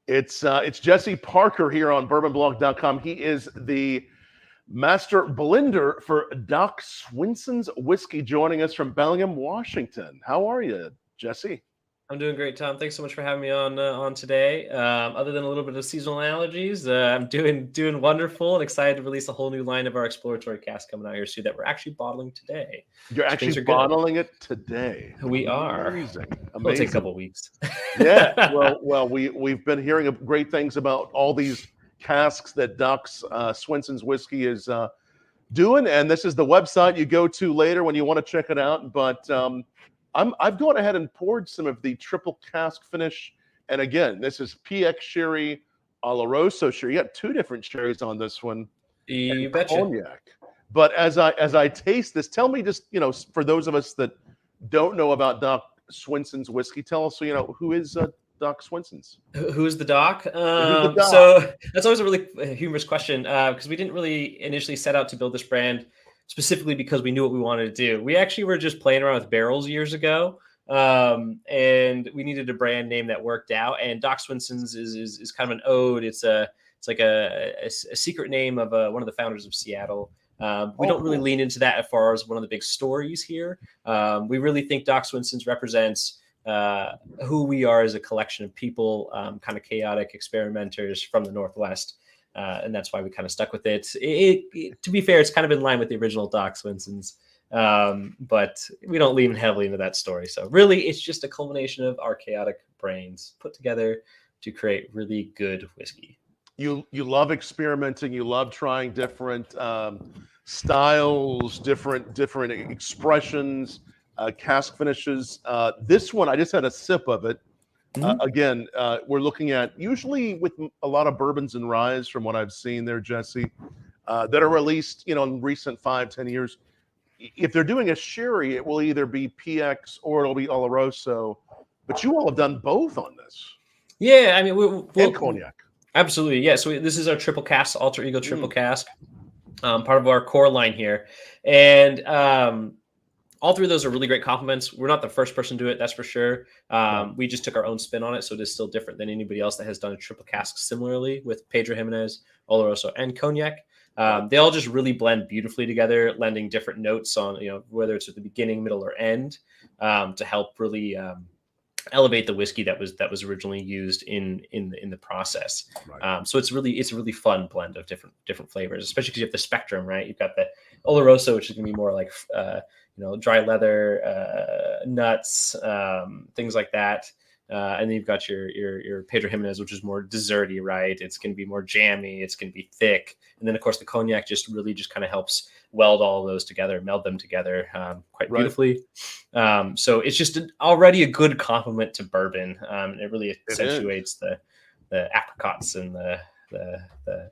It's Jesse Parker here on bourbonblog.com. He is the master blender for Doc Swinson's whiskey, joining us from Bellingham, Washington. How are you, Jesse? I'm doing great, Tom. Thanks so much for having me on today. Other than a little bit of seasonal allergies, I'm doing wonderful and excited to release a whole new line of our exploratory cask coming out here soon that we're actually bottling today. You're actually bottling it today. We are. Amazing. It'll take a couple weeks. Yeah. Well, we've been hearing great things about all these casks that Doc Swinson's whiskey is doing, and this is the website you go to later when you want to check it out. But I've gone ahead and poured some of the triple cask finish, and again, this is PX Sherry, Oloroso Sherry. You got two different sherries on this one. You betcha. Cognac. But as I taste this, tell me, just for those of us that don't know about Doc Swinson's whiskey, tell us, who is Doc Swinson's? Who is the Doc? So that's always a really humorous question because we didn't really initially set out to build this brand specifically because we knew what we wanted to do. We actually were just playing around with barrels years ago, and we needed a brand name that worked out. And Doc Swinson's is kind of an ode. It's like a secret name of one of the founders of Seattle. We don't really lean into that as far as one of the big stories here. We really think Doc Swinson's represents who we are as a collection of people, kind of chaotic experimenters from the Northwest. And that's why we kind of stuck with it. To be fair, it's kind of in line with the original Doc Swinson's, but we don't lean heavily into that story. So really, it's just a culmination of our chaotic brains put together to create really good whiskey. You love experimenting. You love trying different styles, different expressions, cask finishes. This one, I just had a sip of it. Again, we're looking at, usually with a lot of bourbons and ryes, from what I've seen there, Jesse, that are released, in recent 5-10 years. If they're doing a sherry, it will either be PX or it'll be Oloroso. But you all have done both on this. Yeah, I mean, and cognac. Absolutely, yeah. So this is our triple cask, Alter Ego triple cask, part of our core line here, and all three of those are really great compliments. We're not the first person to do it, that's for sure. We just took our own spin on it, so it is still different than anybody else that has done a triple cask similarly with Pedro Jimenez, Oloroso, and cognac. They all just really blend beautifully together, lending different notes on, whether it's at the beginning, middle, or end, to help really elevate the whiskey that was originally used in the process. Right. So it's a really fun blend of different flavors, especially because you have the spectrum, right? You've got the Oloroso, which is going to be more like dry leather, nuts, things like that. And then you've got your Pedro Jimenez, which is more desserty, right? It's going to be more jammy. It's going to be thick. And then, of course, the cognac just kind of helps meld all of those together, meld them together quite beautifully. So it's just already a good complement to bourbon. It really accentuates the apricots and the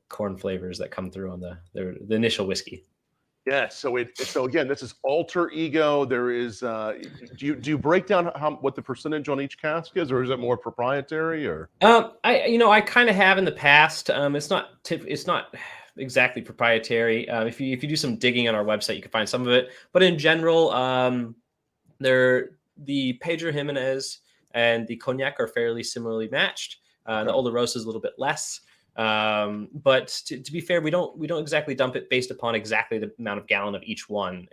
corn flavors that come through on the initial whiskey. Yeah. So again, this is Alter Ego. There is. Do you break down what the percentage on each cask is, or is it more proprietary? Or I kind of have in the past. It's not exactly proprietary. If you do some digging on our website, you can find some of it. But in general, the Pedro Jimenez and the cognac are fairly similarly matched. The Oloroso is a little bit less. But to be fair, we don't exactly dump it based upon exactly the amount of gallon of each one.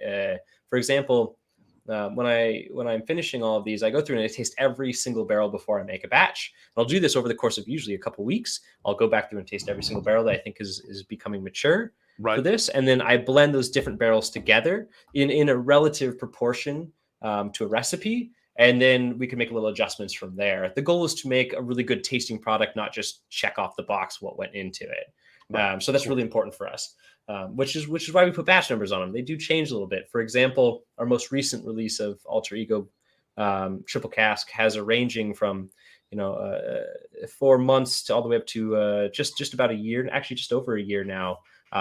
For example, when I'm finishing all of these, I go through and I taste every single barrel before I make a batch. I'll do this over the course of usually a couple weeks. I'll go back through and taste every single barrel that I think is becoming mature for this, and then I blend those different barrels together in a relative proportion to a recipe. And then we can make little adjustments from there. The goal is to make a really good tasting product, not just check off the box what went into it. So that's really important for us, which is why we put batch numbers on them. They do change a little bit. For example, our most recent release of Alter Ego triple cask has a ranging from 4 months to all the way up to just about a year, actually just over a year now.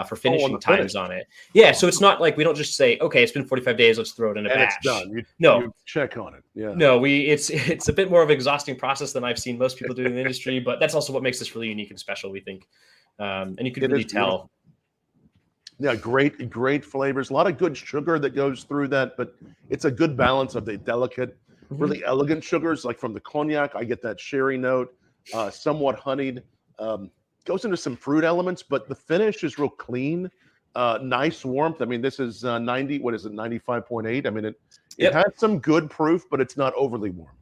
For finishing times on it. Yeah, so it's not like we don't just say, okay, it's been 45 days, let's throw it in a batch. It's done. You check on it. Yeah. No, it's a bit more of an exhausting process than I've seen most people do in the industry, but that's also what makes this really unique and special, we think. And you can really tell. Yeah, great flavors. A lot of good sugar that goes through that, but it's a good balance of the delicate, really elegant sugars. Like from the cognac, I get that sherry note. somewhat honeyed. Goes into some fruit elements, but the finish is real clean. Nice warmth. I mean, this is 90. What is it? 95.8. I mean, it has some good proof, but it's not overly warm.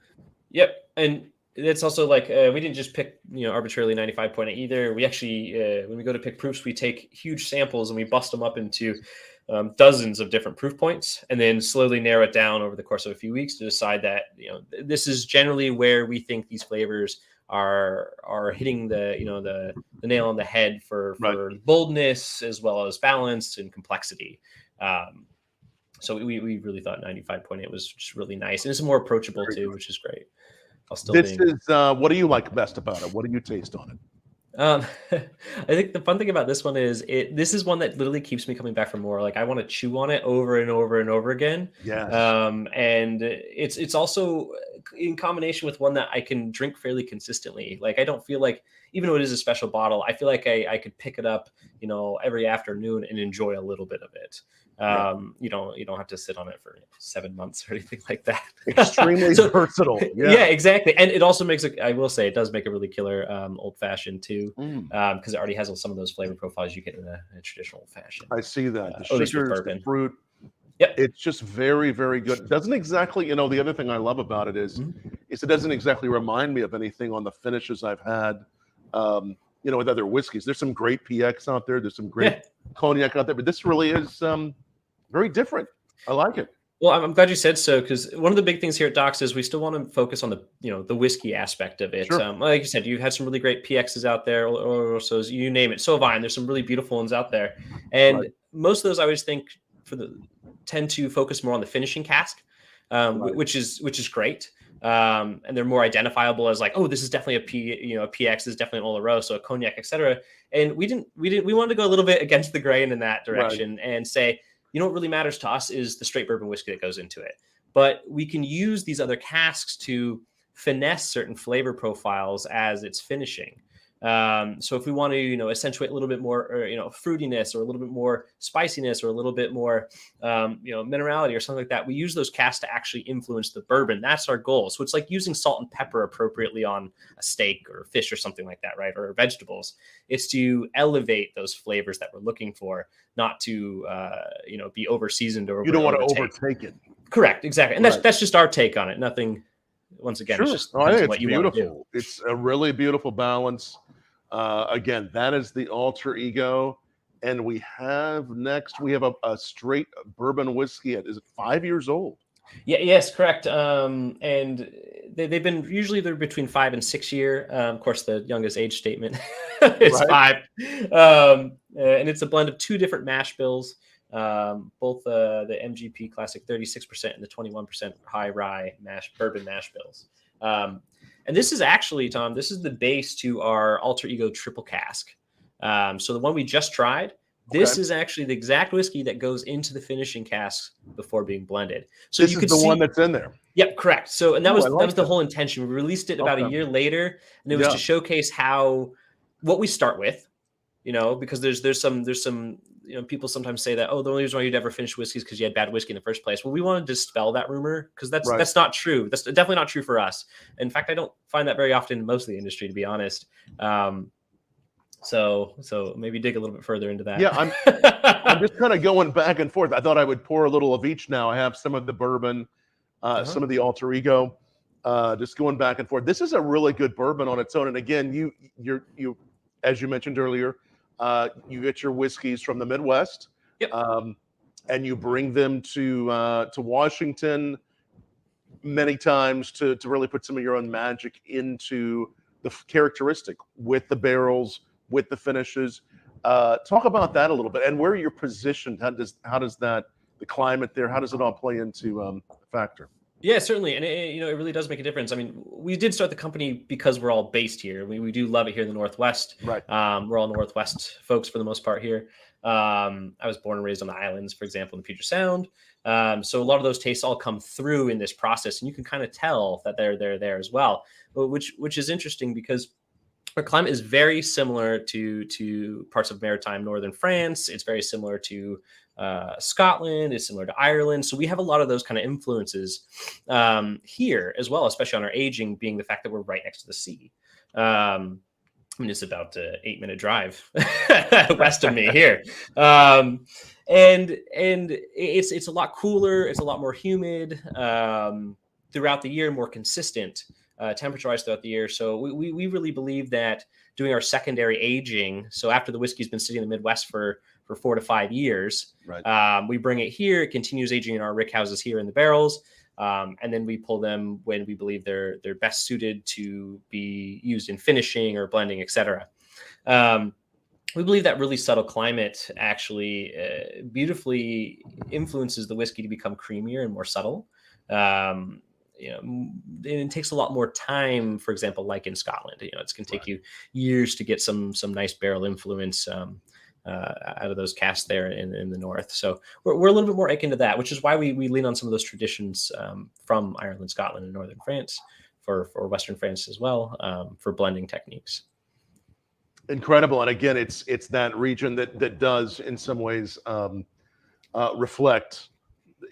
Yep, and it's also like we didn't just pick arbitrarily 95.8 either. We actually when we go to pick proofs, we take huge samples and we bust them up into dozens of different proof points, and then slowly narrow it down over the course of a few weeks to decide that this is generally where we think these flavors are hitting the nail on the head for boldness as well as balance and complexity. So we really thought 95.8 was just really nice, and it's more approachable too, which is great. What do you like best about it? What do you taste on it? I think the fun thing about this one is this is one that literally keeps me coming back for more. Like I want to chew on it over and over and over again. Yes. And it's also in combination with one that I can drink fairly consistently. Like I don't feel like, even though it is a special bottle, I feel like I could pick it up, every afternoon and enjoy a little bit of it. You don't have to sit on it for 7 months or anything like that. Extremely versatile. Yeah, exactly. And it also makes I will say it does make a really killer old fashioned too, because it already has some of those flavor profiles you get in a traditional old fashioned. I see that. The sugars, the fruit. Yep. It's just very, very good. It doesn't exactly, the other thing I love about it is it doesn't exactly remind me of anything on the finishes I've had, with other whiskeys. There's some great PX out there. There's some great cognac out there, but this really is very different. I like it. Well, I'm glad you said so, because one of the big things here at Docs is we still want to focus on the whiskey aspect of it. Sure. Like you said, you had some really great PXs out there, or so you name it. So Vine, there's some really beautiful ones out there, and most of those I always think tend to focus more on the finishing cask, which is great. And they're more identifiable as like, oh, this is definitely a PX, this is definitely an Oloroso, a cognac, etc. And we wanted to go a little bit against the grain in that direction and say, what really matters to us is the straight bourbon whiskey that goes into it. But we can use these other casks to finesse certain flavor profiles as it's finishing. So if we want to, accentuate a little bit more, fruitiness, or a little bit more spiciness, or a little bit more, minerality or something like that, we use those casks to actually influence the bourbon. That's our goal. So it's like using salt and pepper appropriately on a steak or fish or something like that, right? Or vegetables. It's to elevate those flavors that we're looking for, not to, be over seasoned or you don't want to overtake it. Correct. Exactly. And that's just our take on it. Nothing. Once again, it's just I think it's beautiful. It's a really beautiful balance. Again, that is the Alter Ego. And we have a straight bourbon whiskey. Is it 5 years old? Yeah, yes, correct. And they've been they're between 5 and 6 year. Of course, the youngest age statement is 5. And it's a blend of 2 different mash bills. Both the MGP Classic 36% and the 21% high rye bourbon mash bills. And this is actually, Tom, this is the base to our Alter Ego triple cask. So the one we just tried, this is actually the exact whiskey that goes into the finishing casks before being blended. So this is the one that's in there. Yep, correct. So, and that was the whole intention. We released it about a year later, and it was to showcase what we start with, because there's some people sometimes say that, the only reason why you'd ever finish whiskey is because you had bad whiskey in the first place. Well, we want to dispel that rumor, because that's not true. That's definitely not true for us. In fact, I don't find that very often in most of the industry, to be honest. So maybe dig a little bit further into that. Yeah, I'm just kind of going back and forth. I thought I would pour a little of each now. I have some of the bourbon, some of the Alter Ego, just going back and forth. This is a really good bourbon on its own. And again, you as you mentioned earlier, you get your whiskeys from the Midwest, and you bring them to Washington many times to really put some of your own magic into the characteristic with the barrels, with the finishes. Talk about that a little bit, and where you're positioned. How does the climate there, how does it all play into factor? Yeah, certainly. And it really does make a difference. I mean, we did start the company because we're all based here. We do love it here in the Northwest. Right. We're all Northwest folks for the most part here. I was born and raised on the islands, for example, in the Puget Sound. So a lot of those tastes all come through in this process, and you can kind of tell that they're there as well, which is interesting because our climate is very similar to parts of maritime northern France. It's very similar to Scotland. It's similar to Ireland. So we have a lot of those kind of influences here as well, especially on our aging, being the fact that we're right next to the sea. I mean, it's about an 8-minute drive west of me here. And it's a lot cooler. It's a lot more humid throughout the year, more consistent temperature-wise throughout the year. So we really believe that doing our secondary aging, so after the whiskey's been sitting in the Midwest for 4 to 5 years, right. We bring it here. It continues aging in our rick houses here in the barrels. And then we pull them when we believe they're best suited to be used in finishing or blending, etc. We believe that really subtle climate actually beautifully influences the whiskey to become creamier and more subtle. It takes a lot more time, for example, like in Scotland. It's going to take you years to get some nice barrel influence out of those casks there in the north. So we're a little bit more akin to that, which is why we lean on some of those traditions from Ireland, Scotland, and northern France for Western France as well, for blending techniques. Incredible. And again, it's that region that does in some ways reflect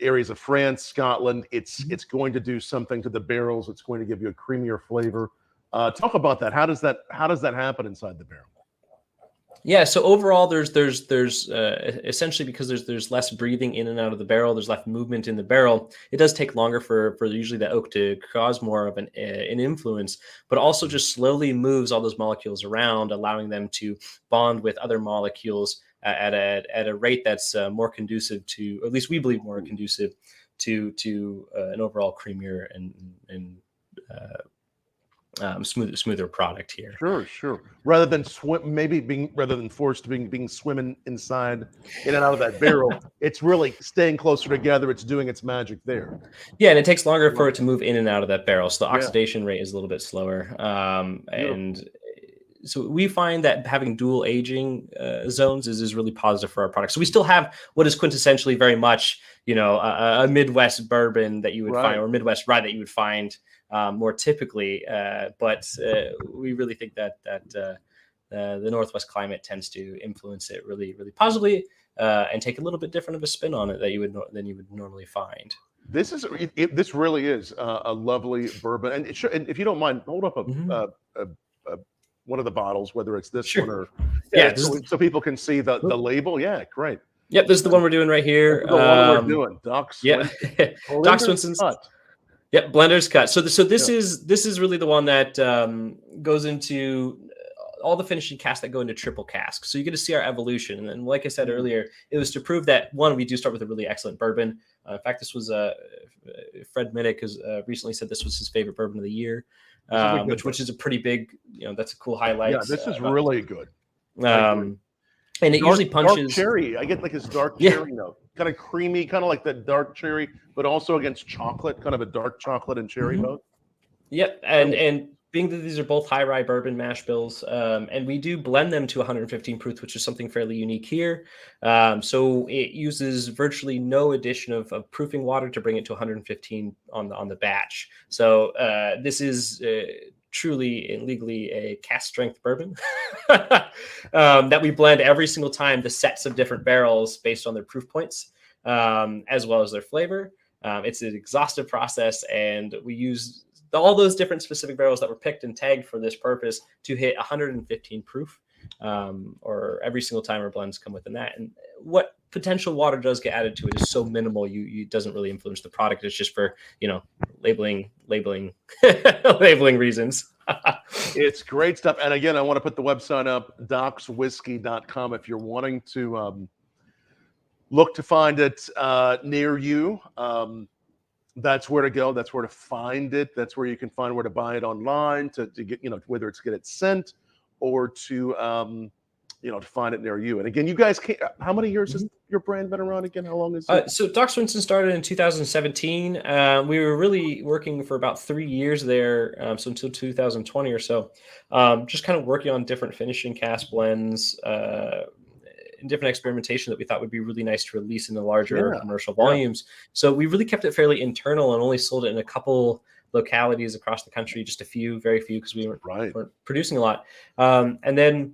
areas of France, Scotland. It's going to do something to the barrels. It's going to give you a creamier flavor. Talk about that. How does that happen inside the barrel? Yeah, so overall, there's essentially, because there's less breathing in and out of the barrel, there's less movement in the barrel. It does take longer for usually the oak to cause more of an influence, but also just slowly moves all those molecules around, allowing them to bond with other molecules at a rate that's more conducive to, or at least we believe more conducive to an overall creamier and smoother product here. Sure. Rather than forced to being swimming inside in and out of that barrel, it's really staying closer together. It's doing its magic there. Yeah, and it takes longer for it to move in and out of that barrel, so the oxidation rate is a little bit slower. And so we find that having dual aging zones is really positive for our product. So we still have what is quintessentially very much, a Midwest bourbon that you would find, or Midwest rye that you would find more typically, but we really think that the Northwest climate tends to influence it really, really positively, and take a little bit different of a spin on it than you would normally find. This really is a lovely bourbon, and if you don't mind, hold up one of the bottles, whether it's this one or so people can see the label. Yeah, great. Yep, this is the one we're doing right here. The one we're doing, Doc Swinson. Yeah, Doc Swinson's cut. Yep, Blender's cut. So this is really the one that goes into all the finishing casks that go into triple cask. So you get to see our evolution. And like I said earlier, it was to prove that, one, we do start with a really excellent bourbon. In fact, this was Fred Minnick has recently said this was his favorite bourbon of the year, which is a pretty big, that's a cool highlight. Yeah, this is really good. And it usually punches dark cherry. I get like this dark cherry note, kind of creamy, kind of like the dark cherry, but also against chocolate, kind of a dark chocolate and cherry note. Yep, and being that these are both high rye bourbon mash bills, and we do blend them to 115 proof, which is something fairly unique here. So it uses virtually no addition of proofing water to bring it to 115 on the batch. So this is truly and legally a cask strength bourbon that we blend every single time, the sets of different barrels based on their proof points, as well as their flavor. It's an exhaustive process, and we use all those different specific barrels that were picked and tagged for this purpose to hit 115 proof, or every single time our blends come within that. And what potential water does get added to it is so minimal, it doesn't really influence the product. It's just for, labeling reasons. It's great stuff. And again, I want to put the website up, docswhiskey.com, if you're wanting to look to find it near you. That's where to go. That's where to find it. That's where you can find where to buy it online to get, whether it's get it sent or to, to find it near you. And again, you guys how many years has your brand been around again? How long is it? So Doc Swinson started in 2017. We were really working for about 3 years there. So until 2020 or so, just kind of working on different finishing cask blends, and different experimentation that we thought would be really nice to release in the larger commercial volumes. So we really kept it fairly internal and only sold it in a couple localities across the country, just a few, very few, because we weren't producing a lot. And then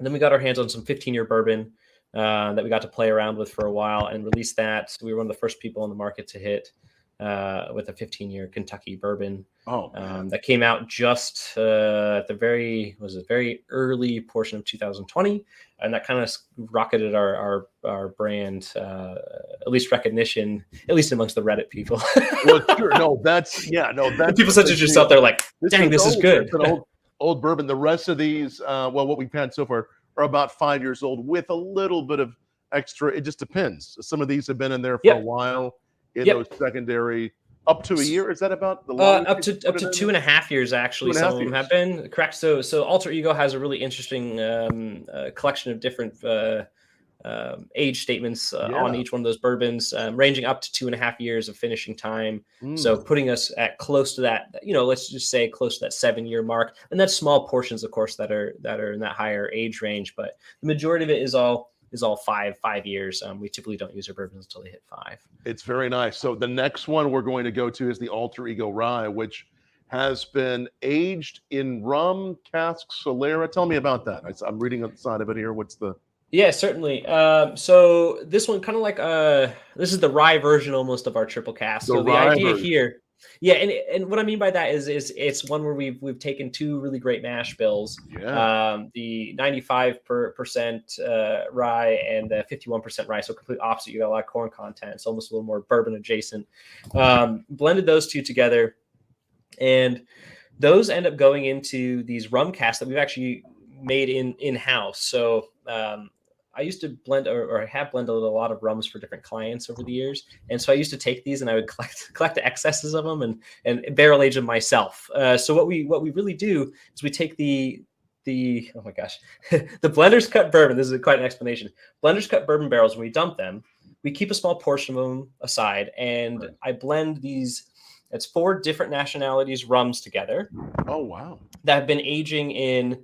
we got our hands on some 15-year bourbon that we got to play around with for a while and released that. We were one of the first people on the market to hit with a 15-year Kentucky Bourbon. That came out just at the very early portion of 2020, and that kind of rocketed our brand, at least recognition, at least amongst the Reddit people. Well, sure. That's people such as yourself. They're like, "Dang, this is good." It's an old bourbon. The rest of these, what we've had so far, are about 5 years old with a little bit of extra. It just depends. Some of these have been in there for a while in those secondary. Up to a year? Is that about the longest? Up to 2.5 years, actually. Some of them have been correct. So Alter Ego has a really interesting collection of different age statements on each one of those bourbons, ranging up to 2.5 years of finishing time. So putting us at close to that, let's just say close to that 7-year mark. And that's small portions, of course, that are in that higher age range. But the majority of it is all 5 years. We typically don't use our bourbons until they hit 5. It's very nice. So the next one we're going to go to is the Alter Ego Rye, which has been aged in rum, cask, Solera. Tell me about that. I'm reading on the side of it here. What's the... Yeah, certainly. So this one kind of like this is the rye version almost of our triple cask. So the idea here, and what I mean by that is it's one where we've taken 2 really great mash bills, the 95% rye and the 51% rye, so complete opposite. You got a lot of corn content. It's almost a little more bourbon adjacent. Blended those 2 together, and those end up going into these rum casks that we've actually made in-house. So I used to blend or I have blended a lot of rums for different clients over the years. And so I used to take these and I would collect the excesses of them and barrel age them myself. So what we really do is we take the oh my gosh, the blenders cut bourbon. This is quite an explanation. Blenders cut bourbon barrels. When we dump them, we keep a small portion of them aside, and I blend these. It's 4 different nationalities rums together. Oh wow! That have been aging in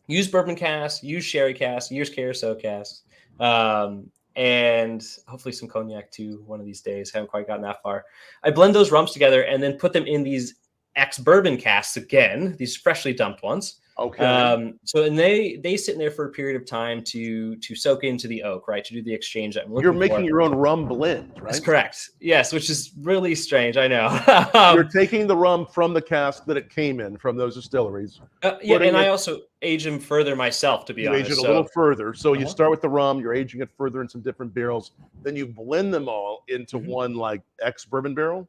used bourbon casks, used sherry casks, used carousel casks, and hopefully some cognac too one of these days. Haven't quite gotten that far. I blend those rums together and then put them in these ex-bourbon casks again, these freshly dumped ones. Okay. So and they sit in there for a period of time to soak into the oak, right? To do the exchange that I'm looking You're making for. your own rum blend, right? That's correct. Yes, which is really strange. I know. You're taking the rum from the cask that it came in from those distilleries. And I also age them further myself, to be honest. You age it a little further. So you start with the rum, you're aging it further in some different barrels. Then you blend them all into one like ex-bourbon barrel?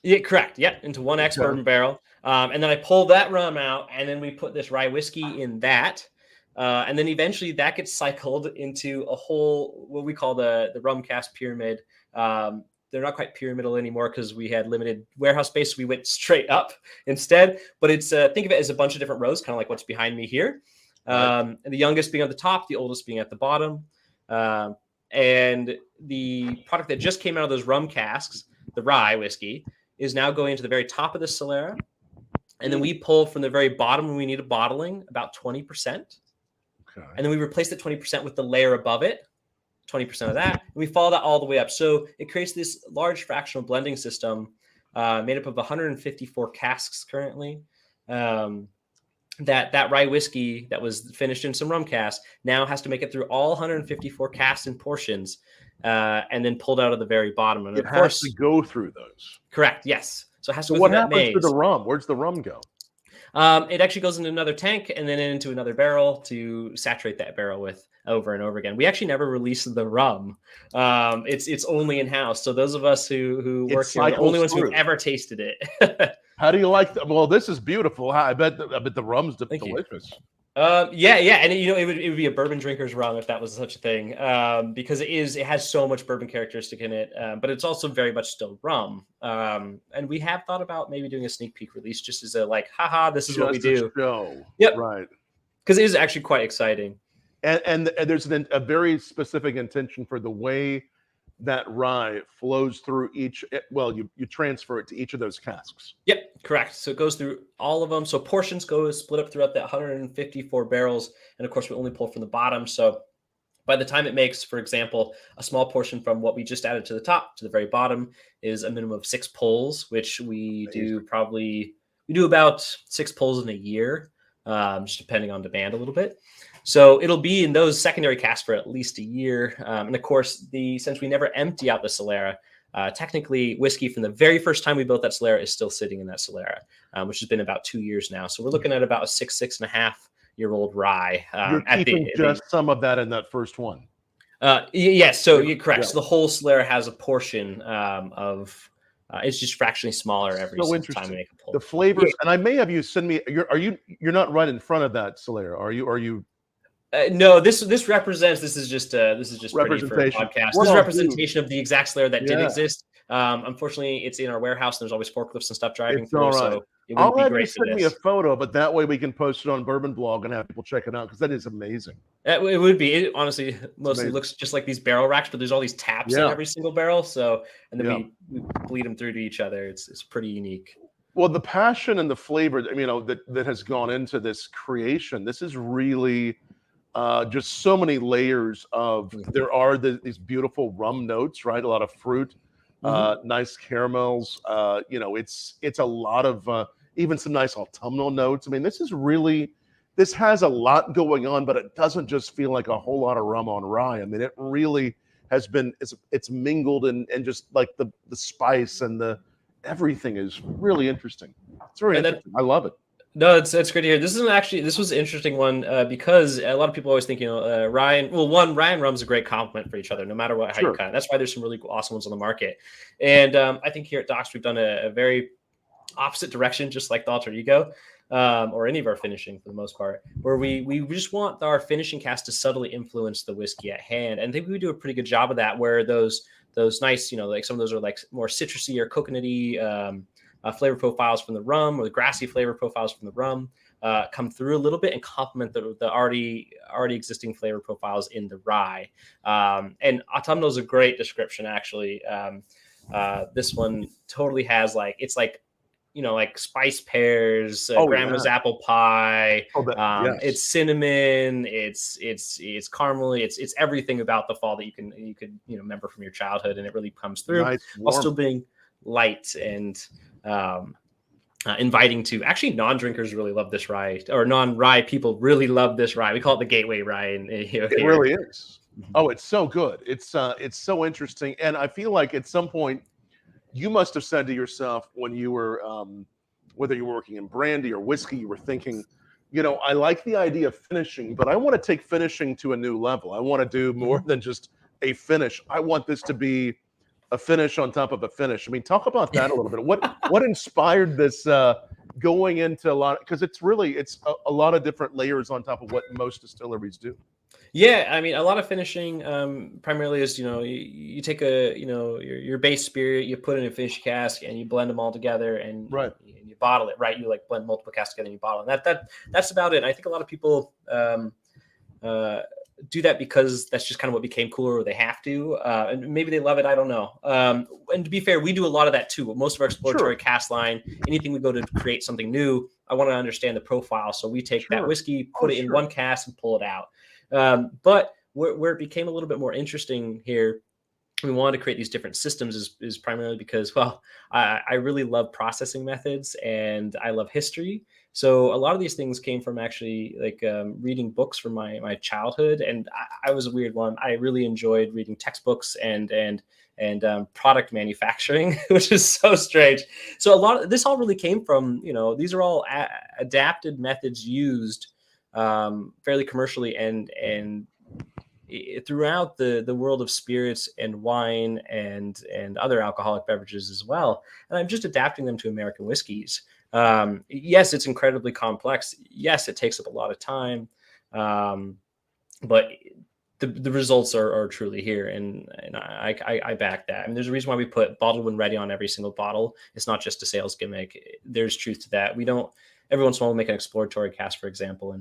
Yeah, correct. Yeah, into one ex-bourbon barrel. And then I pull that rum out, and then we put this rye whiskey in that. And then eventually that gets cycled into a whole, what we call the rum cask pyramid. They're not quite pyramidal anymore because we had limited warehouse space. So we went straight up instead. But it's think of it as a bunch of different rows, kind of like what's behind me here. And the youngest being at the top, the oldest being at the bottom. And the product that just came out of those rum casks, the rye whiskey, is now going to the very top of the Solera. And then we pull from the very bottom when we need a bottling, about 20%. Okay. And then we replace that 20% with the layer above it, 20% of that. And we follow that all the way up. So it creates this large fractional blending system made up of 154 casks currently. That rye whiskey that was finished in some rum casks now has to make it through all 154 casks and portions and then pulled out of the very bottom. And it has to go through those. Correct. Yes. So it has to go what through that happens maze. to the rum? Where's the rum go? It actually goes into another tank and then into another barrel to saturate that barrel with over and over again. We actually never released the rum. It's only in house. So those of us who work here are the only ones who've ever tasted it. How do you like that? Well, this is beautiful. I bet the rum's delicious. Yeah, and it would be a bourbon drinker's rum if that was such a thing, because it has so much bourbon characteristic in it, but it's also very much still rum. And we have thought about maybe doing a sneak peek release just as a like, haha, this is what we do. Show. Yep, right. Because it is actually quite exciting. And there's a very specific intention for the way that rye flows through each. Well, you transfer it to each of those casks. Yep, correct. So it goes through all of them. So portions go split up throughout that 154 barrels, and of course we only pull from the bottom. So by the time it makes, for example, a small portion from what we just added to the top to the very bottom is a minimum of 6 pulls, which we do about 6 pulls in a year, just depending on demand a little bit. So it'll be in those secondary casks for at least a year. And of course, since we never empty out the Solera, technically whiskey from the very first time we built that Solera is still sitting in that Solera, which has been about 2 years now. So we're looking at about a 6.5-year-old rye. You're keeping just some of that in that first one. Yes, so you're correct. Yeah. So the whole Solera has a portion of it's just fractionally smaller every single time we make a pull. The flavors, and I may have you send me. You're not right in front of that Solera, are you? Are you? No, this represents. This is just pretty for a podcast. This is representation of the exact Solera that did exist. Unfortunately, it's in our warehouse. And there's always forklifts and stuff driving through. Right. So I'll have you send me a photo, but that way we can post it on Bourbon Blog and have people check it out because that is amazing. It would be. It honestly mostly looks just like these barrel racks, but there's all these taps in every single barrel. So and then we bleed them through to each other. It's pretty unique. Well, the passion and the flavor, that has gone into this creation. This is really just so many layers of. There are these beautiful rum notes, right? A lot of fruit. Nice caramels. It's a lot of even some nice autumnal notes. I mean, this has a lot going on, but it doesn't just feel like a whole lot of rum on rye. I mean, it really has been. It's mingled and just like the spice and everything is really interesting. It's very interesting. I love it. No, it's great to hear. This was an interesting one because a lot of people always think, rye and rum is a great complement for each other, no matter how you cut it. That's why there's some really awesome ones on the market. And I think here at Docks, we've done a very opposite direction, just like the Alter Ego, or any of our finishing for the most part, where we just want our finishing cast to subtly influence the whiskey at hand. And I think we do a pretty good job of that, where those nice, like some of those are like more citrusy or coconutty, flavor profiles from the rum, or the grassy flavor profiles from the rum come through a little bit and complement the already existing flavor profiles in the rye. And autumnal is a great description, actually. This one totally has like spice pears, grandma's apple pie. It's cinnamon. It's caramely. It's everything about the fall that you could remember from your childhood, and it really comes through while still being light and inviting to. Actually, non-drinkers really love this rye, or non-rye people really love this rye. We call it the gateway rye. It really is. Oh, it's so good. It's so interesting, and I feel like at some point you must have said to yourself when you were, whether you were working in brandy or whiskey, you were thinking, I like the idea of finishing, but I want to take finishing to a new level. I want to do more than just a finish. I want this to be a finish on top of a finish. I mean, talk about that a little bit. What inspired this going into a lot? Because it's a lot of different layers on top of what most distilleries do. Yeah, I mean, a lot of finishing primarily is, you take your base spirit, you put it in a finish cask, and you blend them all together, and you bottle it, right? You like blend multiple casks together and you bottle it. That's about it. And I think a lot of people do that because that's just kind of what became cooler, or they have to, and maybe they love it. I don't know. And to be fair, we do a lot of that too. Most of our exploratory cask line, anything we go to create something new, I want to understand the profile. So we take that whiskey, put it in one cask, and pull it out. But where it became a little bit more interesting here, we wanted to create these different systems is primarily because, I really love processing methods and I love history. So a lot of these things came from actually reading books from my childhood. And I was a weird one. I really enjoyed reading textbooks and product manufacturing, which is so strange. So a lot of this all really came from, these are all adapted methods used fairly commercially and throughout the world of spirits and wine and other alcoholic beverages as well. And I'm just adapting them to American whiskeys. Yes, it's incredibly complex. Yes, it takes up a lot of time. But the results are truly here. And I back that. I mean, there's a reason why we put bottled when ready on every single bottle. It's not just a sales gimmick. There's truth to that. We don't, every once in a while, we'll make an exploratory cask, for example.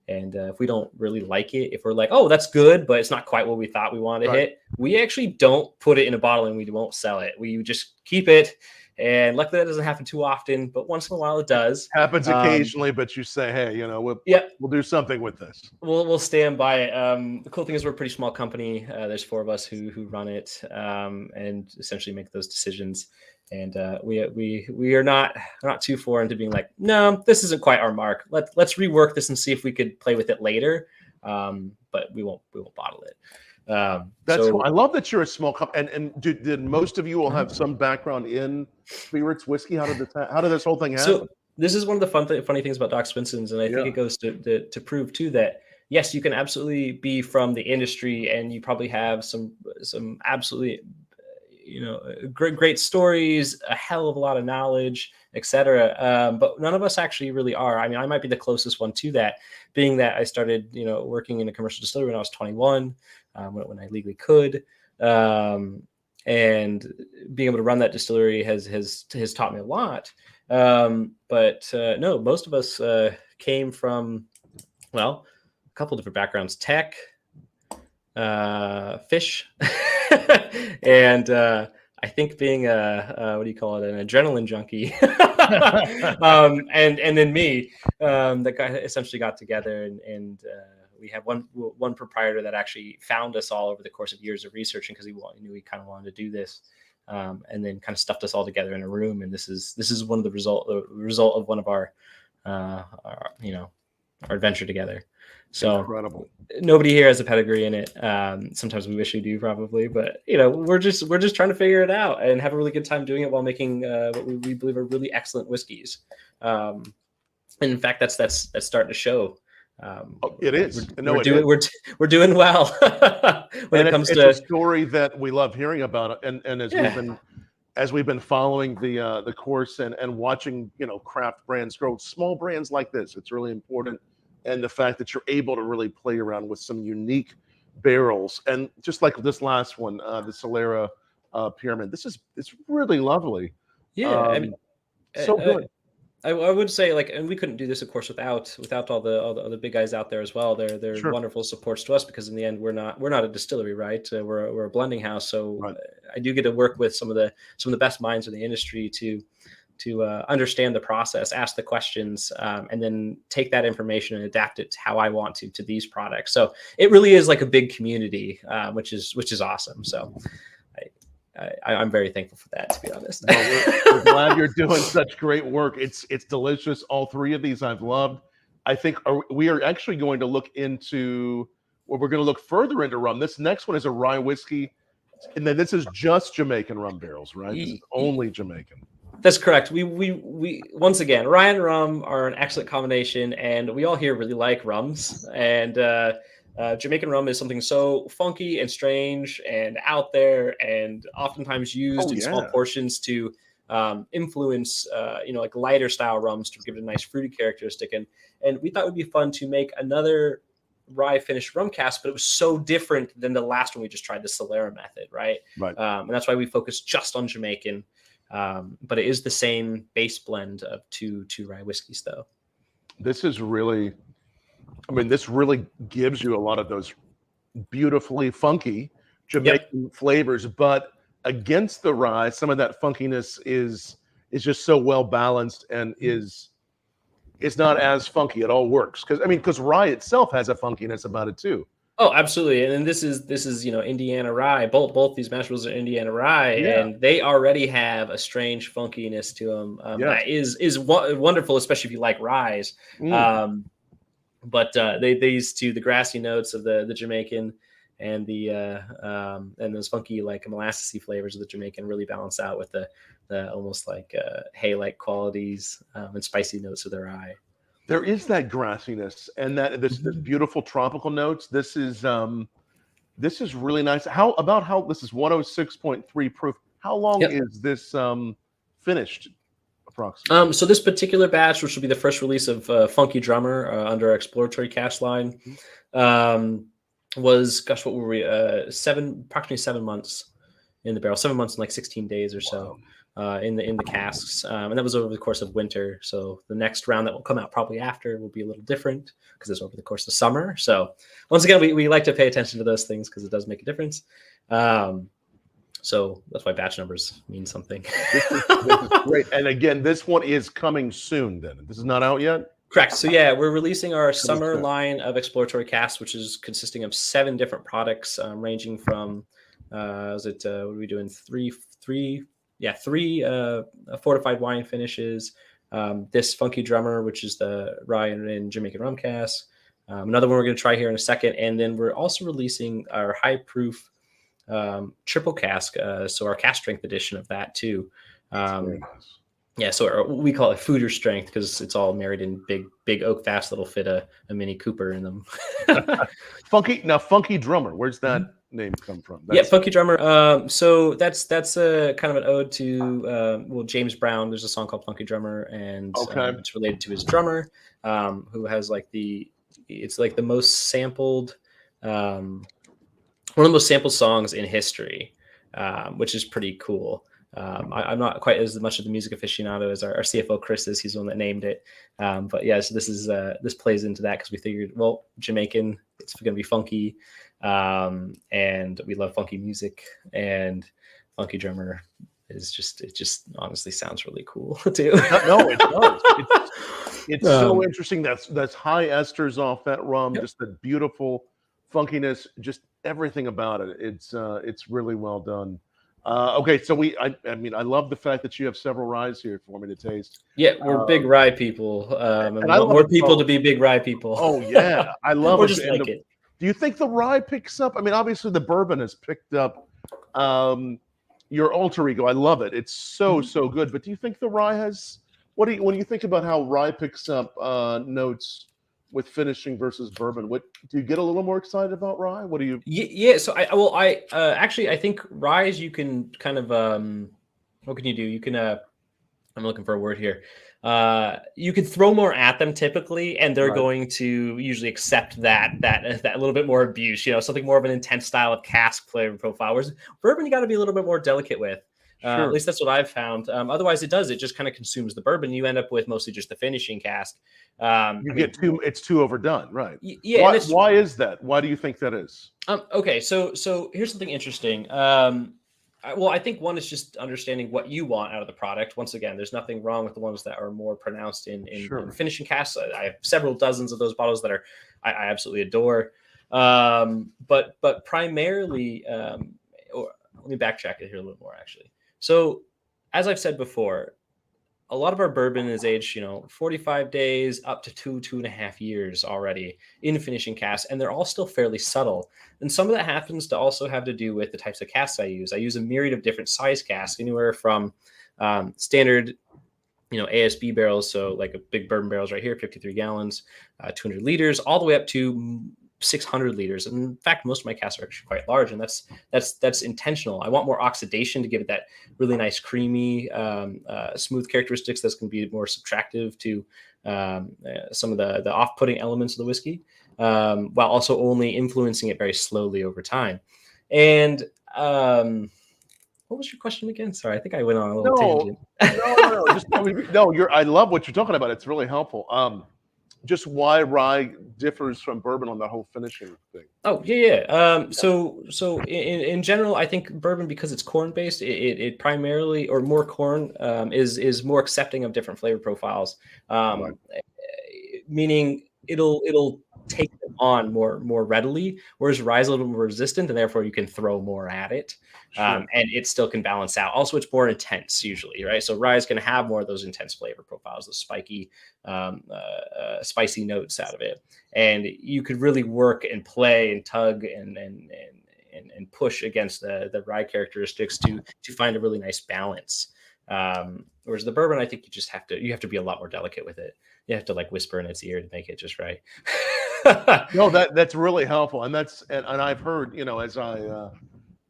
And if we don't really like it, if we're like, oh, that's good, but it's not quite what we thought we wanted to hit, we actually don't put it in a bottle and we won't sell it. We just keep it. And luckily that doesn't happen too often, but once in a while it does. Happens occasionally, but you say, hey, we'll do something with this. We'll stand by it. The cool thing is we're a pretty small company. There's 4 of us who run it and essentially make those decisions. And we are not too foreign to being like, no, this isn't quite our mark. Let's rework this and see if we could play with it later. but we won't bottle it. That's So cool. I love that you're a small company. And did most of you all have some background in spirits, whiskey? How did this whole thing happen? So this is one of the funny things about Doc Swinson's, and I think it goes to prove too that yes, you can absolutely be from the industry, and you probably have some absolutely great stories, a hell of a lot of knowledge, etc. But none of us actually really are. I mean, I might be the closest one to that, being that I started working in a commercial distillery when I was 21, when I legally could. And being able to run that distillery has taught me a lot. But no, most of us came from, well, a couple different backgrounds: tech, fish, and I think being a what do you call it, an adrenaline junkie, and then me, that guy essentially got together, and we have one proprietor that actually found us all over the course of years of researching, because he knew we kind of wanted to do this. And then kind of stuffed us all together in a room, and this is one of the result of one of our adventure together. So incredible. Nobody here has a pedigree in it. Sometimes we wish we do, probably, but we're just trying to figure it out and have a really good time doing it while making what we believe are really excellent whiskeys. And in fact, that's starting to show. It is. We're doing well when it comes to a story that we love hearing about, and as we've been following the course and watching craft brands grow, small brands like this, it's really important. And the fact that you're able to really play around with some unique barrels, and just like this last one, the Solera Pyramid, it's really lovely. Yeah, so good. I would say, and we couldn't do this, of course, without all the other big guys out there as well. They're Sure. wonderful supports to us, because in the end, we're not a distillery, right? We're a blending house. So Right. I do get to work with some of the best minds in the industry to understand the process, ask the questions, and then take that information and adapt it to how I want to these products. So it really is like a big community, which is awesome. So I'm very thankful for that, to be honest. Well, we're glad you're doing such great work. It's delicious. All three of these I've loved. I think we are actually going to look into, we're going to look further into rum. This next one is a rye whiskey, and then this is just Jamaican rum barrels, right? This is only Jamaican. That's correct. We once again, rye and rum are an excellent combination, and we all here really like rums. And Jamaican rum is something so funky and strange and out there, and oftentimes used in small portions to influence, like lighter style rums to give it a nice fruity characteristic. And we thought it would be fun to make another rye finished rum cask, but it was so different than the last one we just tried, the Solera method, right? Right. And that's why we focused just on Jamaican. But it is the same base blend of two rye whiskeys, though. This is really, this really gives you a lot of those beautifully funky Jamaican flavors, but against the rye, some of that funkiness is just so well balanced, and it's not as funky. It all works because rye itself has a funkiness about it too. Oh, absolutely. And this is Indiana rye. Both these mash bills are Indiana rye, and they already have a strange funkiness to them that is wonderful, especially if you like ryes. But these two, the grassy notes of the Jamaican and and those funky molassesy flavors of the Jamaican really balance out with the almost hay-like qualities and spicy notes of the rye. There is that grassiness and this beautiful tropical notes. This is really nice. How this is 106.3 proof. How long is this finished approximately? So this particular batch, which will be the first release of Funky Drummer under our Exploratory Casks line, was, gosh, what were we? Approximately 7 months in the barrel, 7 months and 16 days or so. Wow. In the casks, and that was over the course of winter. So the next round that will come out probably after will be a little different, because it's over the course of summer. So once again, we like to pay attention to those things, because it does make a difference. So that's why batch numbers mean something. This is great. And again, this one is coming soon. Then this is not out yet. Correct. So we're releasing our summer line of Exploratory Casks, which is consisting of 7 different products, ranging from what are we doing? Three fortified wine finishes, this Funky Drummer, which is the rye and Jamaican rum cask, Another one we're going to try here in a second. And then we're also releasing our high proof triple cask. So our cask strength edition of that too. Yeah, so we call it fooder strength because it's all married in big oak vats that'll fit a Mini Cooper in them. Funky Drummer. Where's that name come from? Funky Drummer. So that's a kind of an ode to James Brown. There's a song called Funky Drummer, and it's related to his drummer, who has it's like the most sampled, one of the most sampled songs in history, which is pretty cool. I'm not quite as much of the music aficionado as our CFO Chris is. He's the one that named it. But yeah, so this plays into that because we figured, well, Jamaican, it's going to be funky, and we love funky music, and Funky Drummer is just honestly sounds really cool too. No, it does. It's so interesting. That's high esters off that rum, just the beautiful funkiness, just everything about it. It's really well done. Okay, so I mean, I love the fact that you have several ryes here for me to taste. Yeah, we're big rye people, and I want more people to be big rye people. Oh yeah, I love or it. Just like it. Do you think the rye picks up? I mean, obviously the bourbon has picked up your alter ego. I love it. It's so good. But do you think the rye has? When you think about how rye picks up notes with finishing versus bourbon, what do you get a little more excited about rye? What do you? Yeah. So I actually I think rye you can kind of what can you do? You can I'm looking for a word here. You can throw more at them typically, and they're going to usually accept that little bit more abuse. Something more of an intense style of cask flavor profile. Whereas bourbon, you got to be a little bit more delicate with. At least that's what I've found. Otherwise, it just kind of consumes the bourbon. You end up with mostly just the finishing cask. It's too overdone, right? Yeah. Why is that? Why do you think that is? Okay, so here's something interesting. I think one is just understanding what you want out of the product. Once again, there's nothing wrong with the ones that are more pronounced in finishing casks. I have several dozens of those bottles that I absolutely adore. But primarily, or let me backtrack it here a little more actually. So, as I've said before, a lot of our bourbon is aged, 45 days up to 2.5 years already in finishing casks, and they're all still fairly subtle. And some of that happens to also have to do with the types of casks I use. I use a myriad of different size casks, anywhere from standard, ASB barrels, so like a big bourbon barrels right here, 53 gallons, 200 liters, all the way up to 600 liters. And in fact, most of my casks are actually quite large, and that's intentional. I want more oxidation to give it that really nice, creamy, smooth characteristics that's going to be more subtractive to some of the off-putting elements of the whiskey, while also only influencing it very slowly over time. And what was your question again? Sorry, I think I went on a little tangent. No. I love what you're talking about. It's really helpful. Just why rye differs from bourbon on that whole finishing thing. Oh yeah. So in general, I think bourbon, because it's corn based, it primarily, or more corn, is more accepting of different flavor profiles. Meaning it'll take them on more readily, whereas rye is a little more resistant, and therefore you can throw more at it, and it still can balance out. Also, it's more intense usually, right? So rye is going to have more of those intense flavor profiles, those spiky, spicy notes out of it, and you could really work and play and tug and push against the rye characteristics to find a really nice balance. Whereas the bourbon, I think you have to be a lot more delicate with it. You have to whisper in its ear to make it just right. No, that's really helpful, and I've heard,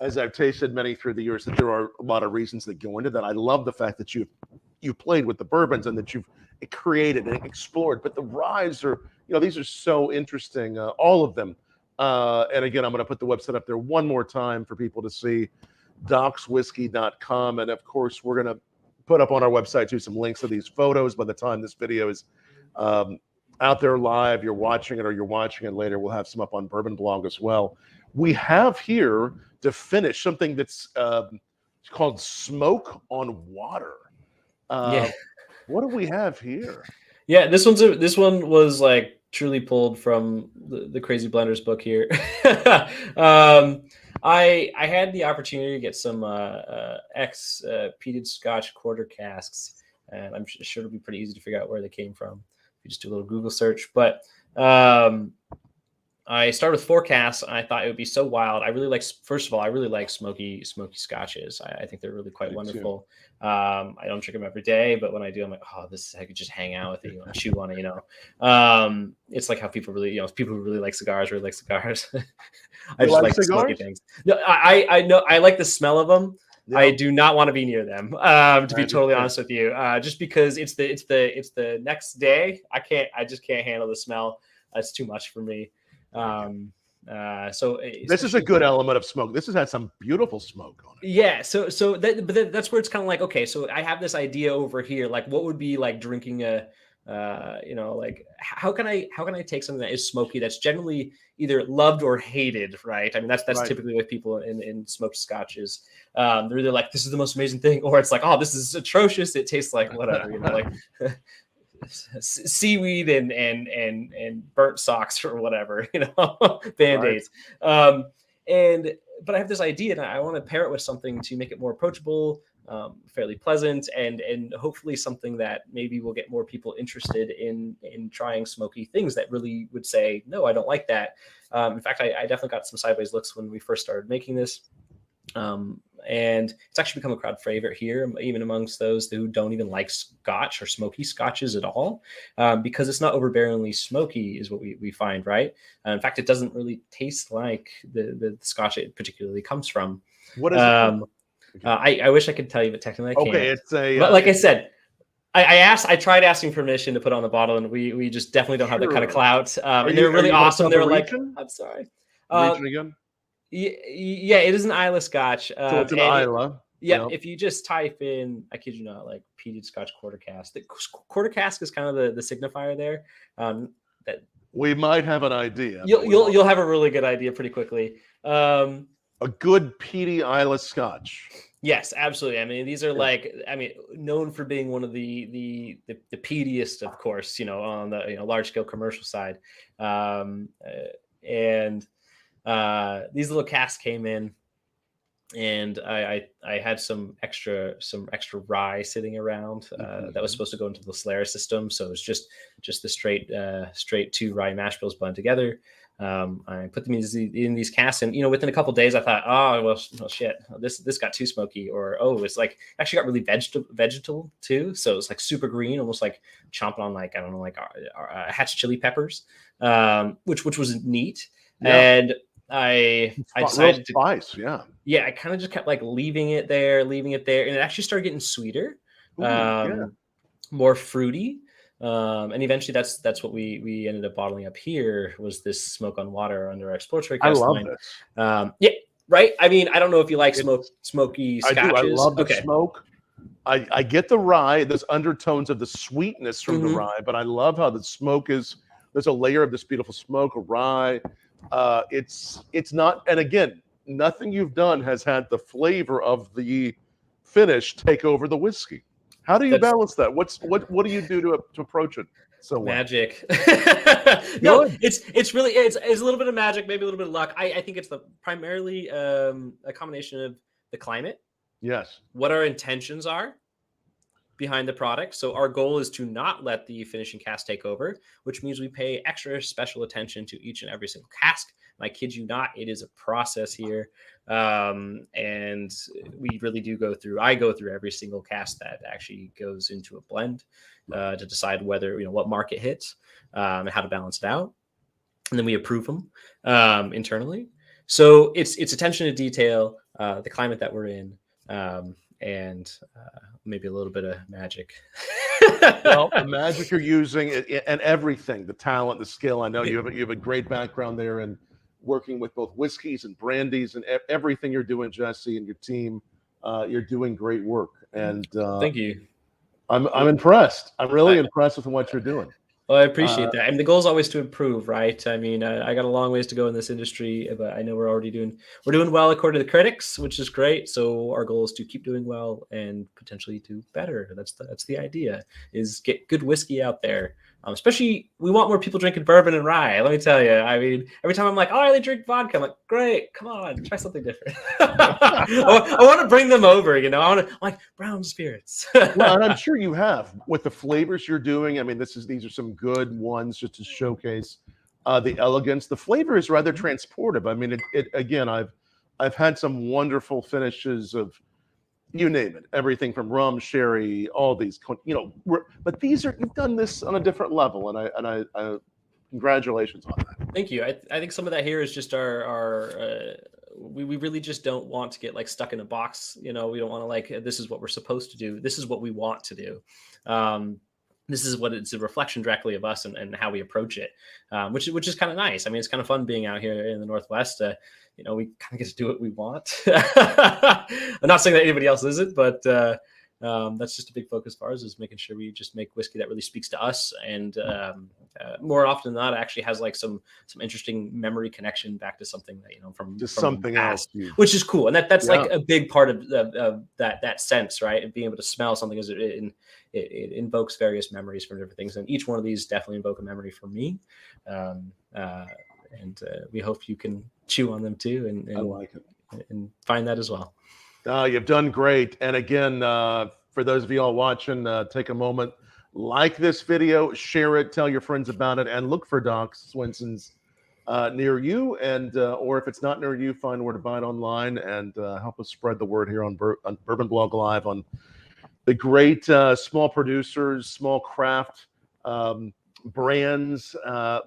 as I've tasted many through the years, that there are a lot of reasons that go into that. I love the fact that you played with the bourbons and that you've created and explored. But the ryes are, these are so interesting, all of them. And again, I'm going to put the website up there one more time for people to see, docswhiskey.com, and of course, we're going to put up on our website too some links to these photos by the time this video is out there live. You're watching it, or you're watching it later. We'll have some up on Bourbon Blog as well. We have here to finish something that's called Smoke on Water. What do we have here? Yeah, this one was truly pulled from the Crazy Blenders book here. I had the opportunity to get some peated Scotch quarter casks, and I'm sure it'll be pretty easy to figure out where they came from if you just do a little Google search. But I started with 4 casks, and I thought it would be so wild. I really like, first of all, I really like smoky scotches. I think they're really quite wonderful. I don't drink them every day, but when I do, I'm like, oh, I could just hang out with it, chew on it, It's like how people really, people who really like cigars really like cigars. I just like smoky things. No, I know I like the smell of them. Yep. I do not want to be near them. To be totally honest with you, just because it's the next day. I just can't handle the smell. It's too much for me. So this is a good element of smoke. This has had some beautiful smoke on it. Yeah. But that's where it's kind of like, okay, so I have this idea over here. Like, what would be like drinking a, like how can I take something that is smoky that's generally either loved or hated, right? I mean, that's right. Typically what people in smoked scotches, they're either like, this is the most amazing thing, or it's like, oh, this is atrocious. It tastes like whatever, like seaweed and burnt socks or whatever, Band-Aids. Right. But I have this idea, and I want to pair it with something to make it more approachable, fairly pleasant, and hopefully something that maybe will get more people interested in trying smoky things that really would say, no, I don't like that. In fact, I definitely got some sideways looks when we first started making this. And it's actually become a crowd favorite here, even amongst those who don't even like scotch or smoky scotches at all, because it's not overbearingly smoky is what we find, right? In fact, it doesn't really taste like the scotch it particularly comes from. What is it? I wish I could tell you, but technically I can't. Okay, it's a. But like I said, I tried asking permission to put on the bottle, and we just definitely don't have that kind of clout. And they're really awesome. They're like, I'm sorry. Region again? Yeah, it is an Islay Scotch. So it's an Islay. Yeah, if you just type in, I kid you not, like peated Scotch quarter cask. The quarter cask is kind of the signifier there. That we might have an idea. You'll have a really good idea pretty quickly. A good peaty Islay Scotch. Yes, absolutely. I mean, these are known for being one of the peatiest, of course, on the large scale commercial side. These little casks came in, and I had some extra rye sitting around that was supposed to go into the Solera system. So it's just the straight 2 rye mash bills blend together. I put them in these casks, and within a couple of days I thought, oh well shit, this got too smoky, or it's like actually got really vegetal too. So it's like super green, almost like chomping on like, I don't know, like hatch chili peppers, which was neat. Yeah. And I decided to spice, I kind of just kept like leaving it there, and it actually started getting sweeter, more fruity, and eventually that's what we ended up bottling up here, was this smoke on water under our Exploratory Casks. I love this. Right. I mean, I don't know if you like smoky scotches. I do. I love the smoke. I get the rye. There's undertones of the sweetness from the rye, but I love how the smoke is. There's a layer of this beautiful smoke of rye. It's not, and again, nothing you've done has had the flavor of the finish take over the whiskey. How do you balance that? What do you do to approach it? So magic. No, it's really it's a little bit of magic, maybe a little bit of luck. I think it's primarily a combination of the climate. Yes. What our intentions are behind the product. So our goal is to not let the finishing cask take over, which means we pay extra special attention to each and every single cask. And I kid you not, it is a process here. And we really do I go through every single cask that actually goes into a blend to decide whether, what mark it hits, and how to balance it out. And then we approve them internally. So it's attention to detail, the climate that we're in, and maybe a little bit of magic. Well, the magic you're using and everything, the talent, the skill. I know you have a great background there in working with both whiskeys and brandies, and everything you're doing, Jesse, and your team. You're doing great work, and thank you. I'm impressed. I'm really impressed with what you're doing. Well, I appreciate that. I mean, the goal is always to improve, right? I mean, I got a long ways to go in this industry, but I know we're doing well according to the critics, which is great. So our goal is to keep doing well and potentially do better. That's the idea, is get good whiskey out there. Especially, we want more people drinking bourbon and rye. Let me tell you. I mean, every time I'm like, oh, I only drink vodka. I'm like, great, come on, try something different. I want to bring them over. I want to like brown spirits. Well, and I'm sure you have with the flavors you're doing. I mean, these are some good ones just to showcase the elegance. The flavor is rather transportive. I mean, it again. I've had some wonderful finishes of, you name it, everything from rum, sherry, all these. But these are, you've done this on a different level, and I congratulations on that. Thank you. I think some of that here is just we really just don't want to get like stuck in a box. We don't want to like, this is what we're supposed to do. This is what we want to do. This is what it's a reflection directly of us and how we approach it, which is kind of nice. I mean, it's kind of fun being out here in the Northwest. We kind of get to do what we want. I'm not saying that anybody else isn't, but that's just a big focus of ours, is making sure we just make whiskey that really speaks to us. And more often than not, it actually has like some interesting memory connection back to something that, from something else, which is cool. And that's like a big part of that sense, right? And being able to smell something as it invokes various memories from different things. And each one of these definitely invoke a memory for me. And we hope you can chew on them too, and I like it, and find that as well. You've done great. And again, for those of you all watching, take a moment, like this video, share it, tell your friends about it, and look for Doc Swinson's near you. And or if it's not near you, find where to buy it online, and help us spread the word here on Bourbon Blog Live on the great small producers, small craft brands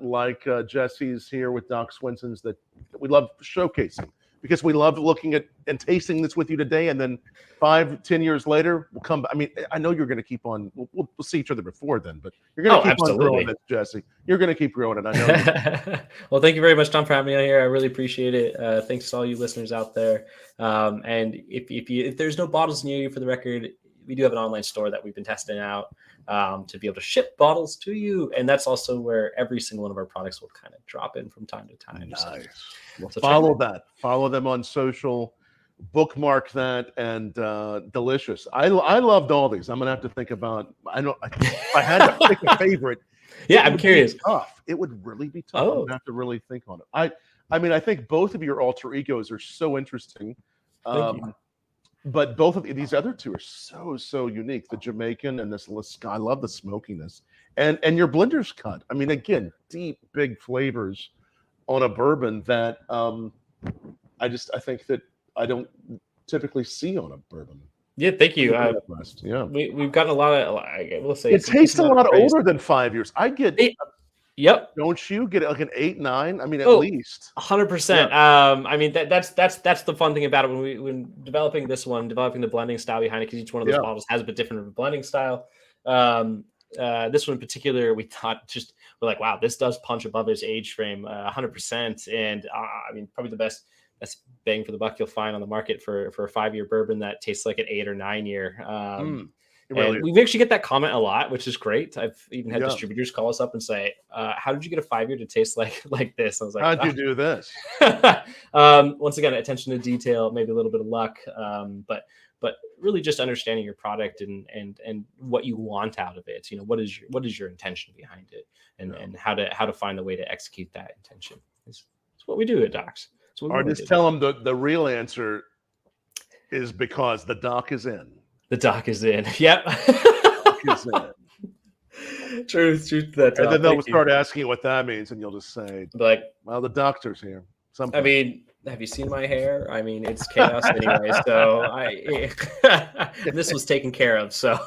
like Jesse's here with Doc Swinson's that we love showcasing, because we love looking at and tasting this with you today, and then 5-10 years later we'll come. I mean, I know you're going to keep on. We'll see each other before then, but you're going to keep on growing this, Jesse. You're going to keep growing it. I know. Well, thank you very much, Tom, for having me on here. I really appreciate it. Thanks to all you listeners out there. And if there's no bottles near you, for the record, we do have an online store that we've been testing out to be able to ship bottles to you. And that's also where every single one of our products will kind of drop in from time to time. Nice. So follow that. Follow them on social. Bookmark that. And delicious. I loved all these. I'm going to have to think about, if I had to pick a favorite. Yeah, I'm curious. Tough. It would really be tough. I'm going to have to really think on it. I mean, I think both of your alter egos are so interesting. Thank you. But both of these other two are so unique. The Jamaican and this, I love the smokiness, and your blender's cut. I mean, again, deep, big flavors on a bourbon that I think that I don't typically see on a bourbon. Yeah, thank you. Yeah, we've gotten a lot of. We'll say it tastes a lot older than 5 years. I get. Yep. Don't you get like an 8, 9? I mean, at least 100%. I mean, that's the fun thing about it when developing the blending style behind it, because each one of those bottles has a bit different of a blending style. This one in particular, we thought we're like, wow, this does punch above its age frame 100%. And I mean, probably the best bang for the buck you'll find on the market for a 5-year bourbon that tastes like an 8 or 9 year. And we actually get that comment a lot, which is great. I've even had distributors call us up and say, how did you get a 5-year to taste like this? I was like, how'd you do this? Once again, attention to detail, maybe a little bit of luck, but really just understanding your product and what you want out of it. What is your intention behind it, and how to find the way to execute that intention. It's what we do at Docs. Or just tell them the real answer is because the doc is in. The doc is in. Yep. Truth. That. And then they'll start asking you what that means, and you'll just say, like, well, the doctor's here. I mean, have you seen my hair? I mean, it's chaos anyway. So this was taken care of. So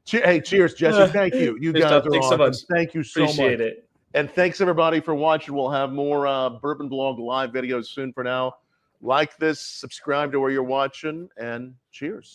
hey, cheers, Jesse. Thank you. You guys are awesome. So much. Thank you so much. Appreciate it. And thanks everybody for watching. We'll have more Bourbon Blog Live videos soon. For now, like this, subscribe to where you're watching, and cheers.